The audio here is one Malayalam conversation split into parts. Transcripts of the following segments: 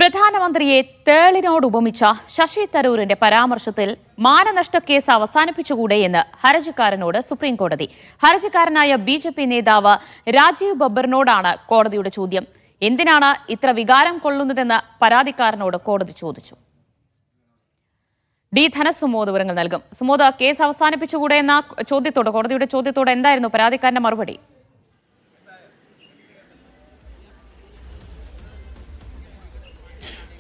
പ്രധാനമന്ത്രിയെ തേളിനോട് ഉപമിച്ച ശശി തരൂരിന്റെ പരാമർശത്തിൽ മാനനഷ്ട കേസ് അവസാനിപ്പിച്ചുകൂടെയെന്ന് ഹർജിക്കാരനോട് സുപ്രീംകോടതി. ഹർജിക്കാരനായ ബിജെപി നേതാവ് രാജീവ് ബബ്ബറിനോടാണ് കോടതിയുടെ ചോദ്യം. എന്തിനാണ് ഇത്ര വികാരം കൊള്ളുന്നതെന്ന് പരാതിക്കാരനോട് കോടതി ചോദിച്ചു. ഡി ധനസുമോദ് വിവരങ്ങൾ നൽകും. സുമോദ്, കേസ് അവസാനിപ്പിച്ചുകൂടെ എന്ന കോടതിയുടെ ചോദ്യത്തോട് എന്തായിരുന്നു പരാതിക്കാരന്റെ മറുപടി?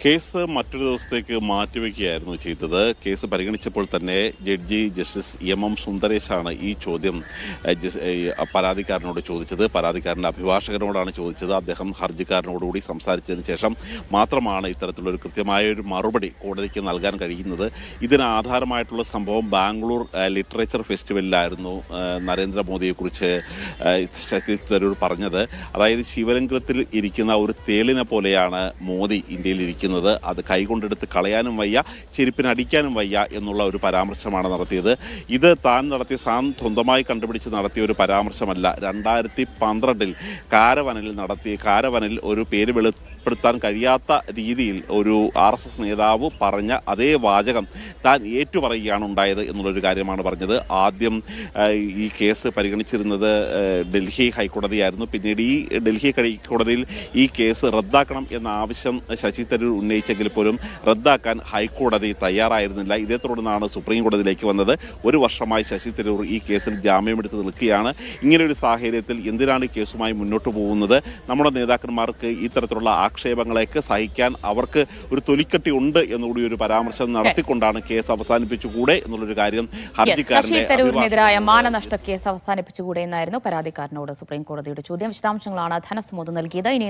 കേസ് മറ്റൊരു ദിവസത്തേക്ക് മാറ്റിവെക്കുകയായിരുന്നു ചെയ്തത്. കേസ് പരിഗണിച്ചപ്പോൾ തന്നെ ജഡ്ജി ജസ്റ്റിസ് എം സുന്ദരേശാണ് ഈ ചോദ്യം പരാതിക്കാരനോട് ചോദിച്ചത്. പരാതിക്കാരൻ്റെ അഭിഭാഷകനോടാണ് ചോദിച്ചത്. അദ്ദേഹം ഹർജിക്കാരനോടുകൂടി സംസാരിച്ചതിന് ശേഷം മാത്രമാണ് ഇത്തരത്തിലൊരു കൃത്യമായ ഒരു മറുപടി കോടതിക്ക് നൽകാൻ കഴിയുന്നത്. ഇതിന് ആധാരമായിട്ടുള്ള സംഭവം ബാംഗ്ലൂർ ലിറ്ററേച്ചർ ഫെസ്റ്റിവലിലായിരുന്നു നരേന്ദ്രമോദിയെക്കുറിച്ച് ശശി തരൂർ പറഞ്ഞത്. അതായത് ശിവലിംഗത്തിൽ ഇരിക്കുന്ന ഒരു തേളിനെ പോലെയാണ് മോദി ഇന്ത്യയിൽ ഇരിക്കുന്നത്. അത് കൈകൊണ്ടെടുത്ത് കളയാനും വയ്യ, ചെരുപ്പിനടിക്കാനും വയ്യ എന്നുള്ള ഒരു പരാമർശമാണ് നടത്തിയത്. ഇത് താൻ സ്വന്തമായി കണ്ടുപിടിച്ച് നടത്തിയ ഒരു പരാമർശമല്ല. 2012 കാരവനിൽ ഒരു പേര് വെളിപ്പെടുത്താൻ കഴിയാത്ത രീതിയിൽ ഒരു RSS നേതാവ് പറഞ്ഞ അതേ വാചകം താൻ ഏറ്റുപറയുകയാണ് ഉണ്ടായത് എന്നുള്ളൊരു കാര്യമാണ് പറഞ്ഞത്. ആദ്യം ഈ കേസ് പരിഗണിച്ചിരുന്നത് ഡൽഹി ഹൈക്കോടതിയായിരുന്നു. പിന്നീട് ഈ ഡൽഹി ഹൈക്കോടതിയിൽ ഈ കേസ് റദ്ദാക്കണം എന്ന ആവശ്യം ശശി തരൂർ ഉന്നയിച്ചെങ്കിൽ പോലും റദ്ദാക്കാൻ ഹൈക്കോടതി തയ്യാറായിരുന്നില്ല. ഇതേ തുടർന്നാണ് സുപ്രീം കോടതിയിലേക്ക് വന്നത്. ഒരു വർഷമായി ശശി തരൂർ ഈ കേസിൽ ജാമ്യമെടുത്ത് നിൽക്കുകയാണ്. ഇങ്ങനെയൊരു സാഹചര്യത്തിൽ എന്തിനാണ് ഈ കേസുമായി മുന്നോട്ട് പോകുന്നത്? നമ്മുടെ നേതാക്കന്മാർക്ക് ഇത്തരത്തിലുള്ള ആക്ഷേപങ്ങളേക്ക് സഹിക്കാൻ അവർക്ക് ഒരു തൊലിക്കട്ടി ഉണ്ട് എന്നുകൂടി ഒരു പരാമർശം നടത്തിക്കൊണ്ടാണ് കേസ് അവസാനിപ്പിച്ചുകൂടെ എന്നുള്ളൊരു കാര്യം ഹർജിക്കാരനെതിരായ മാനനഷ്ട കേസ് അവസാനിപ്പിച്ചുകൂടെ എന്നായിരുന്നു പരാതിക്കാരനോട് സുപ്രീം കോടതിയുടെ ചോദ്യം. വിശദാംശങ്ങളാണ് ധനസുമോദ് നൽകിയത്. ഇനി